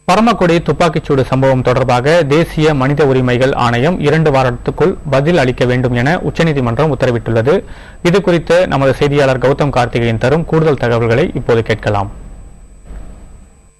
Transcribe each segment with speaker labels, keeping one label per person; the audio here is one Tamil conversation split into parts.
Speaker 1: பரமக்குடி துப்பாக்கிச்சூடு சம்பவம் தொடர்பாக தேசிய மனித உரிமைகள் ஆணையம் 2 வாரத்துக்குள் பதில் அளிக்க வேண்டும் என உச்சநீதிமன்றம் உத்தரவிட்டுள்ளது. இதுகுறித்து நமது செய்தியாளர் கௌதம் கார்த்திகேயன் தரும் கூடுதல் தகவல்களை இப்போது கேட்கலாம்.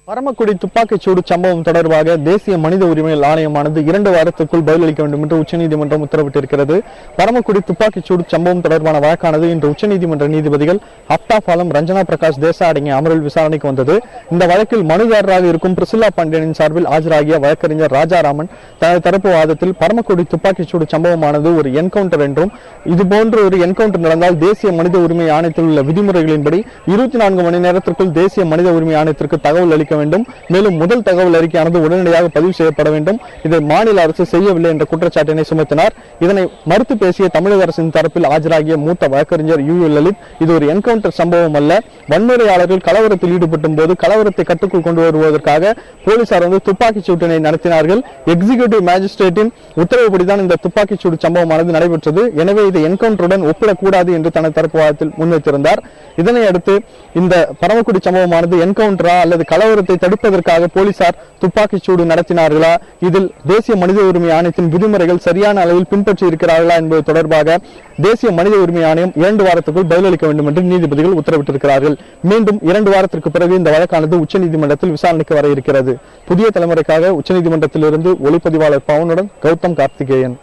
Speaker 2: பரமக்குடி துப்பாக்கிச்சூடு சம்பவம் தொடர்பாக தேசிய மனித உரிமைகள் ஆணையமானது 2 வாரத்துக்குள் பதிலளிக்க வேண்டும் என்று உச்சநீதிமன்றம் உத்தரவிட்டிருக்கிறது. பரமக்குடி துப்பாக்கிச்சூடு சம்பவம் தொடர்பான வழக்கானது இன்று உச்சநீதிமன்ற நீதிபதிகள் அப்தாப் ஆலம், ரஞ்சனா பிரகாஷ் தேசா அடங்கிய அமர்வில் விசாரணைக்கு வந்தது. இந்த வழக்கில் மனுதாரராக இருக்கும் பிரிசில்லா பாண்டியனின் சார்பில் ஆஜராகிய வழக்கறிஞர் ராஜாராமன் தனது தரப்பு வாதத்தில் பரமக்குடி துப்பாக்கிச்சூடு சம்பவமானது ஒரு என்கவுண்டர் என்றும், இதுபோன்று ஒரு என்கவுண்டர் நடந்தால் தேசிய மனித உரிமை ஆணையத்தில் உள்ள விதிமுறைகளின்படி 24 மணி நேரத்திற்குள் தேசிய மனித உரிமை ஆணையத்திற்கு தகவல் அளிக்க வேண்டும். மேலும் முதல் தகவல் அறிக்கையானது உடனடியாக பதிவு செய்யப்பட வேண்டும். இதை மாநில அரசு செய்யவில்லை என்ற குற்றச்சாட்டினை சுமத்தினார். இதனை மறுத்து பேசிய தமிழக அரசின் தரப்பில் ஆஜராகிய மூத்த வழக்கறிஞர் யூ லலித், இது ஒரு என்கவுண்டர் சம்பவம் அல்ல, வன்முறையாளர்கள் கலவரத்தில் ஈடுபட்டும் போது கலவரத்தை கட்டுக்குள் கொண்டு வருவதற்காக போலீசார் துப்பாக்கிச் சூட்டினை நடத்தினார்கள். எக்ஸிகியூட்டிவ் மேஜிஸ்ட்ரேட்டின் உத்தரவுப்படிதான் இந்த துப்பாக்கிச் சூடு சம்பவமானது நடைபெற்றது. எனவே இதை என்கவுண்டருடன் ஒப்பிடக்கூடாது என்று தனது தரப்பு வாதத்தில் முன்வைத்திருந்தார். இதனை அடுத்து இந்த பரமக்குடி சம்பவமானது என்கவுண்டரா அல்லது கலவரத்தை தடுப்பதற்காக போலீசார் துப்பாக்கிச் சூடு நடத்தினார்களா, இதில் தேசிய மனித உரிமை ஆணையத்தின் விதிமுறைகள் சரியான அளவில் பின்பற்றி இருக்கிறார்களா என்பது தொடர்பாக தேசிய மனித உரிமை ஆணையம் 2 வாரத்துக்குள் பதிலளிக்க வேண்டும் என்று நீதிபதிகள் உத்தரவிட்டிருக்கிறார்கள். மீண்டும் 2 வாரத்திற்கு பிறகு இந்த வழக்கானது உச்சநீதிமன்றத்தில் விசாரணைக்கு வர இருக்கிறது. புதிய தலைமுறைக்காக உச்சநீதிமன்றத்திலிருந்து ஒளிப்பதிவாளர் பவனுடன் கௌதம் கார்த்திகேயன்.